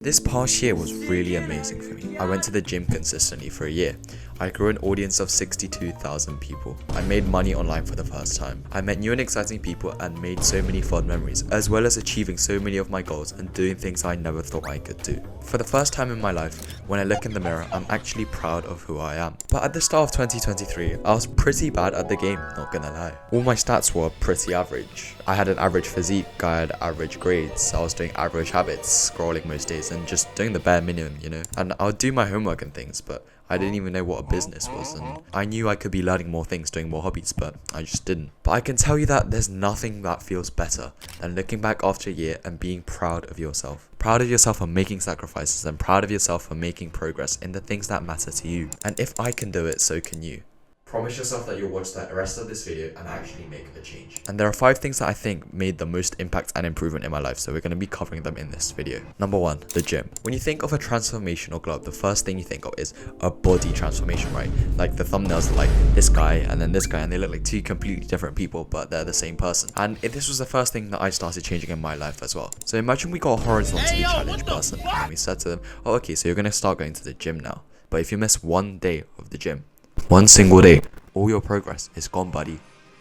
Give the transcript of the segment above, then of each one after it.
This past year was really amazing for me. I went to the gym consistently for a year. I grew an audience of 62,000 people. I made money online for the first time. I met new and exciting people and made so many fun memories, as well as achieving so many of my goals and doing things I never thought I could do. For the first time in my life, when I look in the mirror, I'm actually proud of who I am. But at the start of 2023, I was pretty bad at the game, not gonna lie. All my stats were pretty average. I had an average physique, I had average grades, I was doing average habits, scrolling most days and just doing the bare minimum, And I would do my homework and things, but I didn't even know what a business was, and I knew I could be learning more things, doing more hobbies, but I just didn't. But I can tell you that there's nothing that feels better than looking back after a year and being proud of yourself. Proud of yourself for making sacrifices and proud of yourself for making progress in the things that matter to you. And if I can do it, so can you. Promise yourself that you'll watch the rest of this video and actually make a change. And there are 5 things that I think made the most impact and improvement in my life, so we're going to be covering them in this video. Number 1, the gym. When you think of a transformational club, the first thing you think of is a body transformation, right? Like the thumbnails are like this guy and then this guy, and they look like 2 completely different people, but they're the same person. And this was the first thing that I started changing in my life as well. So imagine we got a horizontally challenged person and we said to them, oh, okay, so you're going to start going to the gym now. But if you miss one day of the gym, one single day, all your progress is gone, buddy.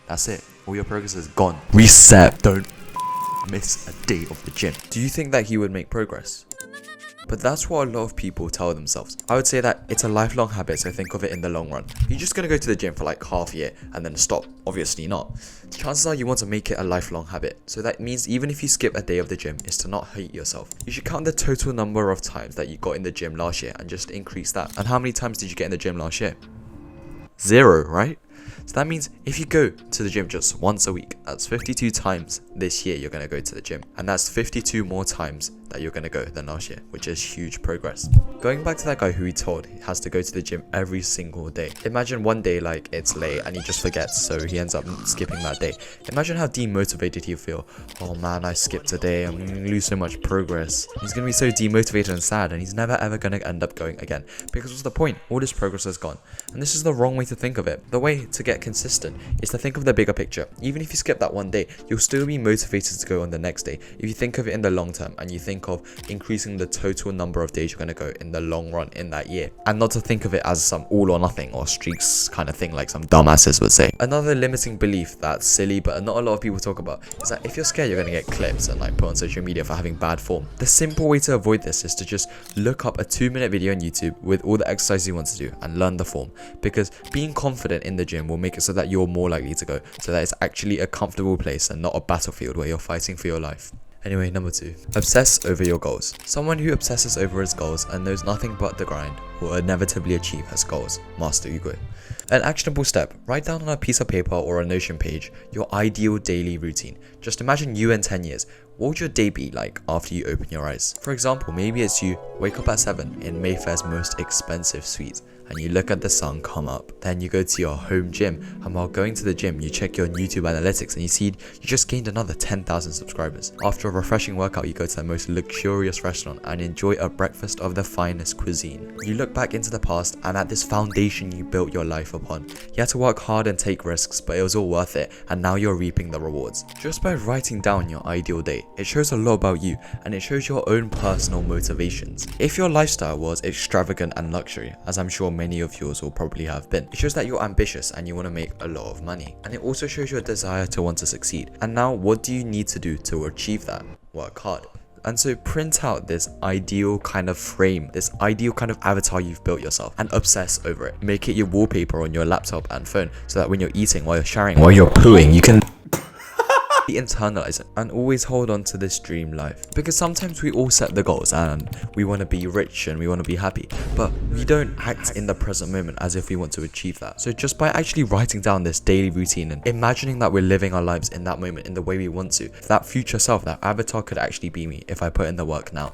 That's it. All your progress is gone. Reset. Don't miss a day of the gym. Do you think that he would make progress? But that's what a lot of people tell themselves. I would say that it's a lifelong habit, so think of it in the long run. You're just going to go to the gym for like half a year and then stop. Obviously not. Chances are you want to make it a lifelong habit. So that means even if you skip a day of the gym, is to not hate yourself. You should count the total number of times that you got in the gym last year and just increase that. And how many times did you get in the gym last year? 0, right? So that means if you go to the gym just once a week, that's 52 times this year you're going to go to the gym. And that's 52 more times that you're going to go than last year, which is huge progress. Going back to that guy who he told he has to go to the gym every single day. Imagine one day like it's late and he just forgets, so he ends up skipping that day. Imagine how demotivated he'll feel. Oh man, I skipped a day, I'm going to lose so much progress. He's going to be so demotivated and sad, and he's never ever going to end up going again. Because what's the point? All this progress is gone. And this is the wrong way to think of it. The way to get consistent is to think of the bigger picture. Even if you skip that one day, you'll still be motivated to go on the next day. If you think of it in the long term and you think of increasing the total number of days you're going to go in the long run in that year, and not to think of it as some all or nothing or streaks kind of thing like some dumbasses would say. Another limiting belief that's silly but not a lot of people talk about is that if you're scared you're going to get clips and like put on social media for having bad form. The simple way to avoid this is to just look up a 2-minute video on YouTube with all the exercises you want to do and learn the form, because being confident in the gym will make it so that you're more likely to go, so that it's actually a comfortable place and not a battlefield where you're fighting for your life. Anyway, number 2, obsess over your goals. Someone who obsesses over his goals and knows nothing but the grind will inevitably achieve his goals. Master Ego. An actionable step: write down on a piece of paper or a Notion page your ideal daily routine. Just imagine you in 10 years. What would your day be like after you open your eyes? For example, maybe it's you wake up at 7 in Mayfair's most expensive suite and you look at the sun come up. Then you go to your home gym, and while going to the gym you check your YouTube analytics and you see you just gained another 10,000 subscribers. After a refreshing workout you go to the most luxurious restaurant and enjoy a breakfast of the finest cuisine. You look back into the past and at this foundation you built your life upon. You had to work hard and take risks, but it was all worth it, and now you're reaping the rewards. Just by writing down your ideal day, it shows a lot about you and it shows your own personal motivations. If your lifestyle was extravagant and luxury, as I'm sure many of yours will probably have been, it shows that you're ambitious and you want to make a lot of money. And it also shows your desire to want to succeed. And now what do you need to do to achieve that? Work hard. And so print out this ideal kind of frame, this ideal kind of avatar you've built yourself, and obsess over it. Make it your wallpaper on your laptop and phone, so that when you're eating, while you're showering, while you're pooing, you can internalize it and always hold on to this dream life. Because sometimes we all set the goals and we want to be rich and we want to be happy, but we don't act in the present moment as if we want to achieve that. So just by actually writing down this daily routine and imagining that we're living our lives in that moment in the way we want to, that future self, that avatar could actually be me if I put in the work now.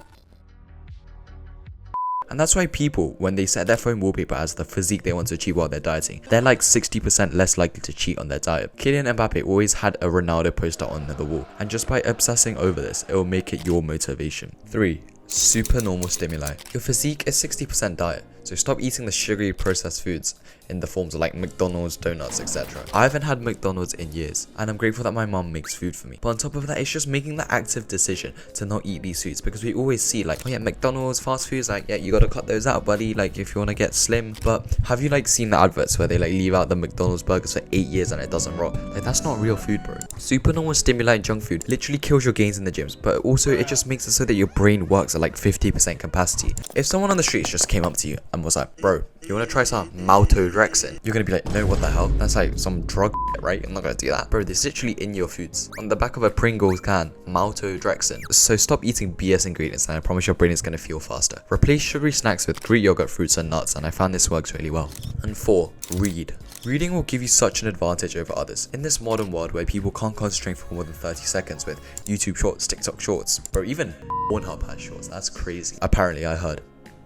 And that's why people, when they set their phone wallpaper as the physique they want to achieve while they're dieting, they're like 60% less likely to cheat on their diet. Kylian Mbappe always had a Ronaldo poster on the wall, and just by obsessing over this, it will make it your motivation. 3. Supernormal stimuli. Your physique is 60% diet, So stop eating the sugary processed foods in the forms of like McDonald's, donuts, etc. I haven't had McDonald's in years, and I'm grateful that my mom makes food for me. But on top of that, it's just making the active decision to not eat these foods, because we always see like, oh yeah, McDonald's, fast foods, like, yeah, you gotta cut those out, buddy, like if you wanna get slim. But have you like seen the adverts where they like leave out the McDonald's burgers for 8 years and it doesn't rot? Like, that's not real food, bro. Supernormal Stimuli junk food literally kills your gains in the gyms, but also it just makes it so that your brain works at like 50% capacity. If someone on the streets just came up to you and was like, bro, you want to try some maltodextrin? You're going to be like, no, what the hell? That's like some drug, right? I'm not going to do that. Bro, this is literally in your foods. On the back of a Pringles can, maltodextrin. So stop eating BS ingredients and I promise your brain is going to feel faster. Replace sugary snacks with Greek yogurt, fruits and nuts, and I found this works really well. And 4, read. Reading will give you such an advantage over others. In this modern world where people can't concentrate for more than 30 seconds with YouTube shorts, TikTok shorts, bro, even Pornhub has shorts. That's crazy. Apparently, I heard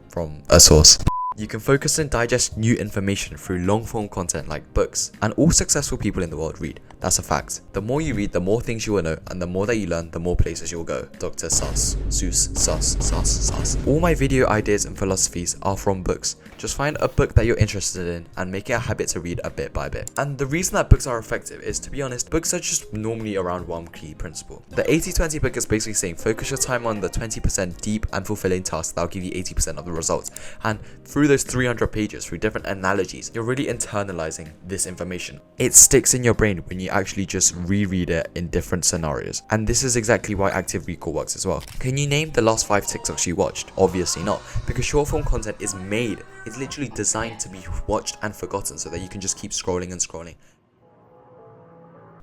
from a source. You can focus and digest new information through long-form content like books, and all successful people in the world read. That's a fact. The more you read, the more things you will know, and the more that you learn, the more places you'll go. Dr. Sus. Seuss. Sus. All my video ideas and philosophies are from books. Just find a book that you're interested in and make it a habit to read a bit by bit. And the reason that books are effective is, to be honest, books are just normally around one key principle. The 80-20 book is basically saying focus your time on the 20% deep and fulfilling tasks that'll give you 80% of the results. And through those 300 pages, through different analogies, you're really internalizing this information. It sticks in your brain when you actually just reread it in different scenarios. And this is exactly why active recall works as well. Can you name the last 5 TikToks you watched? Obviously not, because short form content is made. It's literally designed to be watched and forgotten so that you can just keep scrolling and scrolling.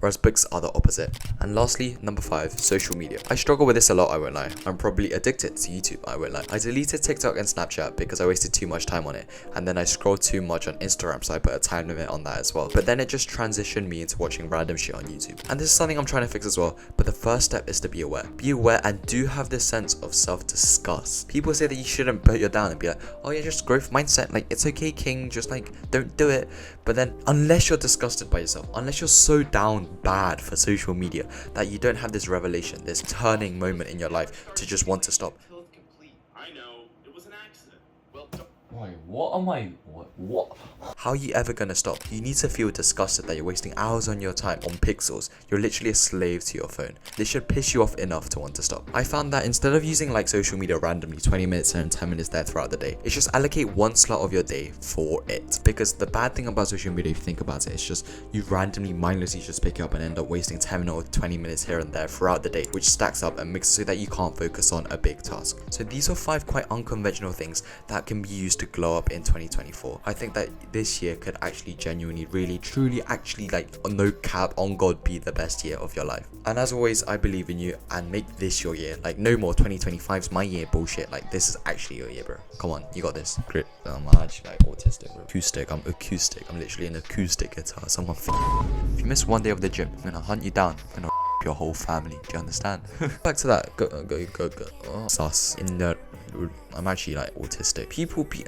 Whereas books are the opposite. And lastly, number 5, social media. I struggle with this a lot, I won't lie. I'm probably addicted to YouTube, I won't lie. I deleted TikTok and Snapchat because I wasted too much time on it, and then I scrolled too much on Instagram, so I put a time limit on that as well. But then it just transitioned me into watching random shit on YouTube. And this is something I'm trying to fix as well, but the first step is to be aware. Be aware and do have this sense of self-disgust. People say that you shouldn't put your down and be like, oh yeah, just growth mindset, like it's okay, king, just like don't do it. But then unless you're disgusted by yourself, unless you're so down bad for social media that you don't have this revelation, this turning moment in your life to just want to stop. I know, it was an accident. Well, Wait, what am I? What? How are you ever gonna stop? You need to feel disgusted that you're wasting hours on your time on pixels. You're literally a slave to your phone. This should piss you off enough to want to stop. I found that instead of using like social media randomly 20 minutes here and 10 minutes there throughout the day, it's just allocate one slot of your day for it. Because the bad thing about social media, if you think about it, it's just you randomly, mindlessly just pick it up and end up wasting 10 or 20 minutes here and there throughout the day, which stacks up and makes it so that you can't focus on a big task. So these are 5 quite unconventional things that can be used to glow up in 2024. I think that this year could actually genuinely, really, truly, actually, like, no cap, on God, be the best year of your life. And as always, I believe in you and make this your year. Like, no more 2025's my year bullshit. Like, this is actually your year, bro. Come on, you got this. Great. I'm actually like autistic, bro. Acoustic. I'm literally an acoustic guitar. Someone if you miss one day of the gym, I'm gonna hunt you down. I'm gonna your whole family. Do you understand? Back to that. Go. Oh, sus. In the I'm actually like autistic. People be